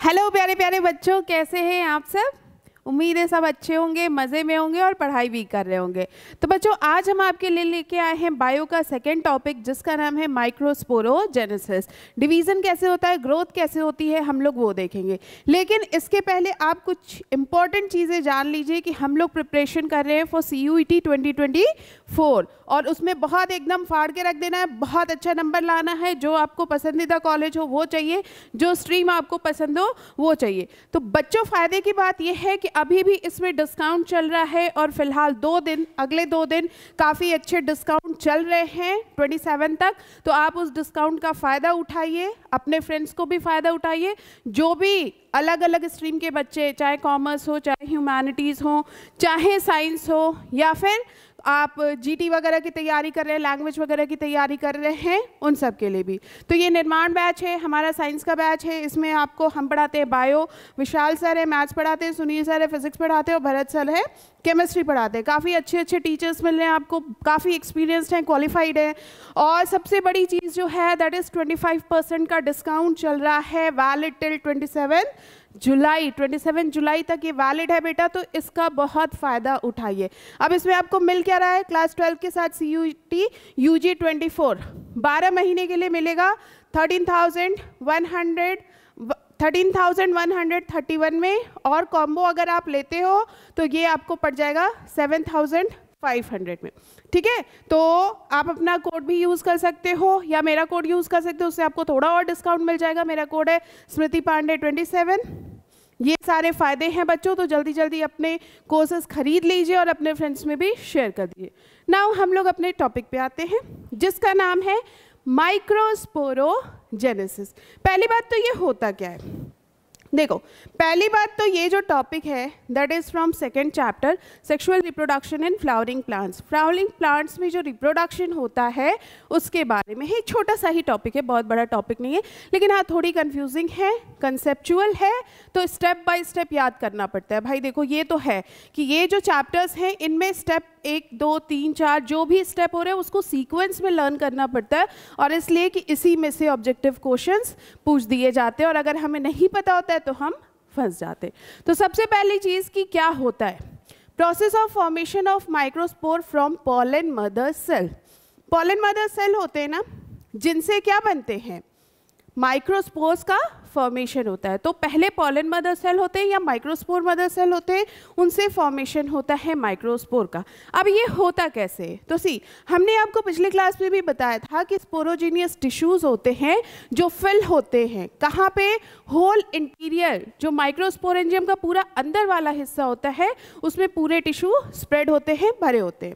Hello प्यारे प्यारे बच्चों, कैसे हैं आप सब। उम्मीद है सब अच्छे होंगे, मज़े में होंगे और पढ़ाई भी कर रहे होंगे। तो बच्चों आज हम आपके लिए लेके आए हैं बायो का सेकंड टॉपिक, जिसका नाम है माइक्रोस्पोरोजेनेसिस। डिवीज़न कैसे होता है, ग्रोथ कैसे होती है, हम लोग वो देखेंगे। लेकिन इसके पहले आप कुछ इंपॉर्टेंट चीज़ें जान लीजिए कि हम लोग प्रिपरेशन कर रहे हैं फॉर CUET 2024 और उसमें बहुत एकदम फाड़ के रख देना है, बहुत अच्छा नंबर लाना है। जो आपको पसंदीदा कॉलेज हो वो चाहिए, जो स्ट्रीम आपको पसंद हो वो चाहिए। तो बच्चों फ़ायदे की बात यह है कि अभी भी इसमें डिस्काउंट चल रहा है और फिलहाल अगले दो दिन काफ़ी अच्छे डिस्काउंट चल रहे हैं 27 तक। तो आप उस डिस्काउंट का फ़ायदा उठाइए, अपने फ्रेंड्स को भी फ़ायदा उठाइए। जो भी अलग अलग स्ट्रीम के बच्चे, चाहे कॉमर्स हो, चाहे ह्यूमैनिटीज़ हो, चाहे साइंस हो, या फिर आप GT वगैरह की तैयारी कर रहे हैं, लैंग्वेज वगैरह की तैयारी कर रहे हैं, उन सब के लिए भी। तो ये निर्माण बैच है, हमारा साइंस का बैच है। इसमें आपको हम पढ़ाते हैं बायो, विशाल सर है मैथ्स पढ़ाते हैं, सुनील सर है फिजिक्स पढ़ाते हैं और भरत सर है केमिस्ट्री पढ़ाते हैं। काफ़ी अच्छे अच्छे टीचर्स मिल रहे हैं आपको, काफ़ी एक्सपीरियंस्ड हैं, क्वालिफाइड हैं। और सबसे बड़ी चीज़ जो है दैट इज़ 25% का डिस्काउंट चल रहा है, वैलिड टिल 27 जुलाई तक ये वैलिड है बेटा। तो इसका बहुत फ़ायदा उठाइए। अब इसमें आपको मिल क्या रहा है, क्लास 12 के साथ CUET UG 24 12 महीने के लिए मिलेगा 13,131 में, और कॉम्बो अगर आप लेते हो तो ये आपको पड़ जाएगा 7,500 में। ठीक है, तो आप अपना कोड भी यूज़ कर सकते हो या मेरा कोड यूज़ कर सकते हो, उससे आपको थोड़ा और डिस्काउंट मिल जाएगा। मेरा कोड है स्मृति पांडे 27। ये सारे फ़ायदे हैं बच्चों, तो जल्दी जल्दी अपने कोर्सेज खरीद लीजिए और अपने फ्रेंड्स में भी शेयर कर दीजिए। नाउ हम लोग अपने टॉपिक पे आते हैं, जिसका नाम है माइक्रोस्पोरोजेनेसिस। पहली बात तो ये होता क्या है, देखो पहली बात तो ये जो टॉपिक है that is from second chapter, sexual reproduction in flowering plants. Flowering plants में जो रिप्रोडक्शन होता है उसके बारे में ही छोटा सा ही टॉपिक है, बहुत बड़ा टॉपिक नहीं है। लेकिन हाँ थोड़ी कंफ्यूजिंग है, कंसेप्चुअल है, तो स्टेप बाय स्टेप याद करना पड़ता है। भाई देखो ये तो है कि ये जो चैप्टर्स हैं इनमें स्टेप 1 2 3 4 जो भी स्टेप हो रहे हैं उसको सीक्वेंस में लर्न करना पड़ता है, और इसलिए कि इसी में से ऑब्जेक्टिव क्वेश्चंस पूछ दिए जाते हैं, और अगर हमें नहीं पता होता है तो हम फंस जाते। तो सबसे पहली चीज़ कि क्या होता है, process of formation of microspore from pollen mother cell. Pollen mother cell होते हैं ना, जिनसे क्या बनते हैं, माइक्रोस्पोर्स का फॉर्मेशन होता है। तो पहले पॉलन मदर सेल होते हैं या माइक्रोस्पोर मदर सेल होते हैं, उनसे फॉर्मेशन होता है माइक्रोस्पोर का। अब ये होता कैसे है, तो हमने आपको पिछले क्लास में भी बताया था कि स्पोरोजीनियस टिश्यूज़ होते हैं जो फिल होते हैं कहाँ पे, होल इंटीरियर, जो माइक्रोस्पोरेंजियम का पूरा अंदर वाला हिस्सा होता है उसमें पूरे टिश्यू स्प्रेड होते हैं, भरे होते हैं।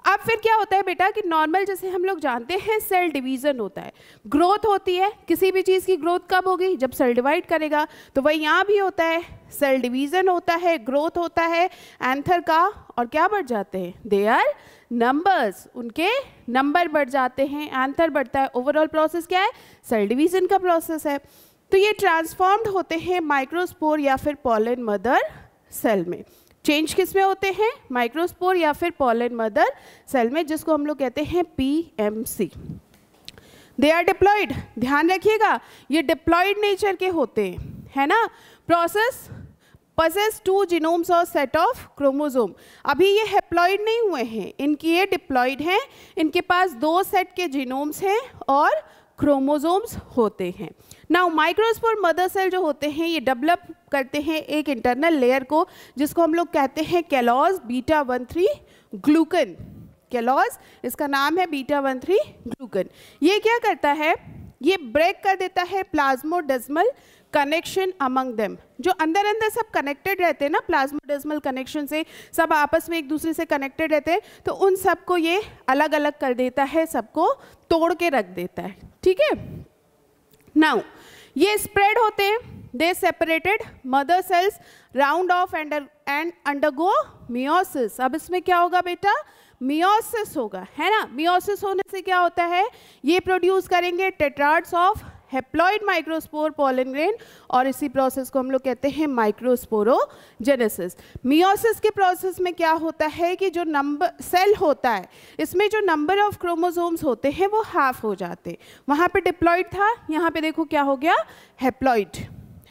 अब फिर क्या होता है बेटा कि नॉर्मल जैसे हम लोग जानते हैं सेल डिवीज़न होता है, ग्रोथ होती है। किसी भी चीज़ की ग्रोथ कब होगी, जब सेल डिवाइड करेगा। तो वही यहाँ भी होता है, सेल डिवीज़न होता है, ग्रोथ होता है एंथर का, और क्या बढ़ जाते हैं, दे आर नंबर्स, उनके नंबर बढ़ जाते हैं, एंथर बढ़ता है। ओवरऑल प्रोसेस क्या है, सेल डिवीज़न का प्रोसेस है। तो ये ट्रांसफॉर्म्ड होते हैं माइक्रोस्पोर या फिर पॉलन मदर सेल में। चेंज किस में होते हैं, माइक्रोस्पोर या फिर पॉलन मदर सेल में, जिसको हम लोग कहते हैं PMC। दे आर डिप्लॉयड, ध्यान रखिएगा ये डिप्लॉयड नेचर के होते हैं, है ना। प्रोसेस possess 2 जीनोम्स और सेट ऑफ क्रोमोसोम। अभी ये हैप्लॉइड नहीं हुए हैं, इनकी ये डिप्लॉयड हैं, इनके पास 2 सेट के जीनोम्स हैं और क्रोमोसोम्स होते हैं। नाउ माइक्रोस्पोर मदर सेल जो होते हैं ये डेवलप करते हैं एक इंटरनल लेयर को, जिसको हम लोग कहते हैं कैलॉज β13 ग्लूकन। कैलॉज इसका नाम है β13 ग्लूकन। ये क्या करता है, ये ब्रेक कर देता है प्लाज्मोडेस्मल कनेक्शन अमंग देम। जो अंदर अंदर सब कनेक्टेड रहते हैं ना, प्लाज्मोडेस्मल कनेक्शन से सब आपस में एक दूसरे से कनेक्टेड रहते हैं, तो उन सबको ये अलग अलग कर देता है, सबको तोड़ के रख देता है। ठीक है, नाउ ये स्प्रेड होते हैं, दे separated mother cells round of and undergo meiosis. अब इसमें क्या होगा बेटा, मियोसिस होगा, है ना। मियोसिस होने से क्या होता है, ये प्रोड्यूस करेंगे टेट्राड्स of haploid microspore pollen grain, और इसी प्रोसेस को हम लोग कहते हैं माइक्रोस्पोरोजेनेसिस। मियोसिस के प्रोसेस में क्या होता है कि जो नंबर सेल होता है इसमें जो नंबर ऑफ क्रोमोसोम्स होते हैं वो हाफ हो जाते हैं। वहाँ पे डिप्लॉइड था, यहाँ पे देखो क्या हो गया, हैप्लॉइड,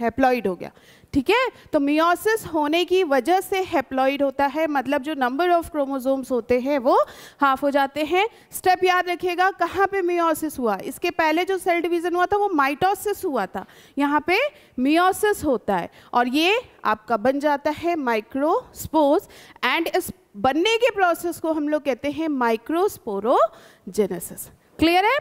हैप्लॉइड हो गया, ठीक है। तो मियोसिस होने की वजह से हैप्लॉइड होता है, मतलब जो नंबर ऑफ क्रोमोसोम्स होते हैं वो हाफ हो जाते हैं। स्टेप याद रखिएगा, कहाँ पे मियोसिस हुआ, इसके पहले जो सेल डिवीजन हुआ था वो माइटोसिस हुआ था, यहाँ पे मियोसिस होता है और ये आपका बन जाता है माइक्रोस्पोर्स एंड इस बनने के प्रोसेस को हम लोग कहते हैं माइक्रोस्पोरोजेनेसिस। क्लियर है।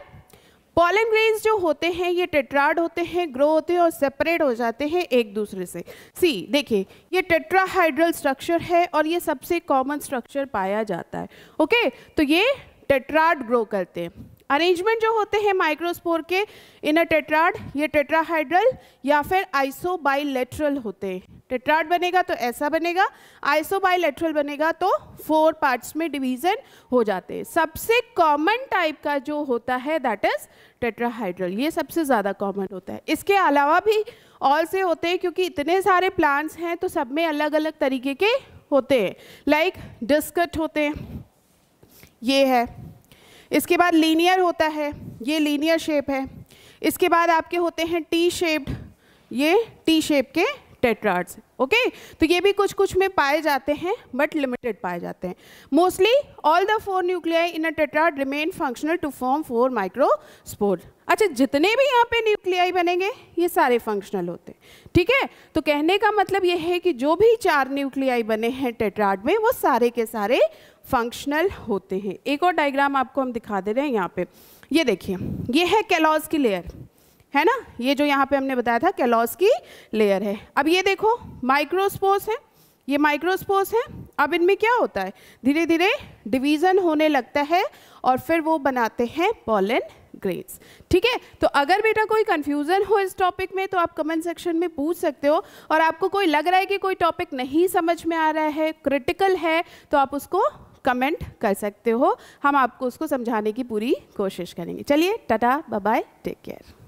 पॉलन ग्रेन्स जो होते हैं ये टेट्राड होते हैं, ग्रो होते हैं और सेपरेट हो जाते हैं एक दूसरे से। सी देखिए ये टेट्राहाइड्रल स्ट्रक्चर है और ये सबसे कॉमन स्ट्रक्चर पाया जाता है। ओके, तो ये टेट्राड ग्रो करते हैं। अरेंजमेंट जो होते हैं माइक्रोस्पोर के इन अ टेट्राड, ये टेट्राहाइड्रल या फिर आइसोबाइलेटरल होते हैं। टेट्राड बनेगा तो ऐसा बनेगा, आइसोबाइलेटरल बनेगा तो 4 पार्ट्स में डिवीजन हो जाते हैं। सबसे कॉमन टाइप का जो होता है दैट इज टेट्राहाइड्रल, ये सबसे ज़्यादा कॉमन होता है। इसके अलावा भी और से होते हैं, क्योंकि इतने सारे प्लांट्स हैं तो सब में अलग अलग तरीके के होते हैं। लाइक डिस्कट होते हैं, ये है। इसके बाद लीनियर होता है, ये लीनियर शेप है। इसके बाद आपके होते हैं टी शेप्ड, ये टी शेप के टेट्राड्स। ओके, तो ये भी कुछ कुछ में पाए जाते हैं बट लिमिटेड पाए जाते हैं। Mostly all the 4 nuclei in a tetrad remain functional to form 4 microspore. अच्छा, जितने भी यहाँ पे न्यूक्लियाई बनेंगे ये सारे फंक्शनल होते हैं, ठीक है। तो कहने का मतलब ये है कि जो भी 4 न्यूक्लियाई बने हैं टेट्राड में वो सारे के सारे फंक्शनल होते हैं। एक और डायग्राम आपको हम दिखा दे रहे हैं यहाँ पे, ये देखिए, ये है कैलॉज की लेयर, है ना। ये जो यहाँ पे हमने बताया था कैलॉज की लेयर है। अब ये देखो माइक्रोस्पोर्स है, ये माइक्रोस्पोर्स है। अब इनमें क्या होता है, धीरे धीरे डिवीजन होने लगता है और फिर वो बनाते हैं पॉलन ग्रेन्स, ठीक है। तो अगर बेटा कोई कंफ्यूजन हो इस टॉपिक में तो आप कमेंट सेक्शन में पूछ सकते हो, और आपको कोई लग रहा है कि कोई टॉपिक नहीं समझ में आ रहा है, क्रिटिकल है, तो आप उसको कमेंट कर सकते हो। हम आपको उसको समझाने की पूरी कोशिश करेंगे। चलिए, tata, bye bye, take care.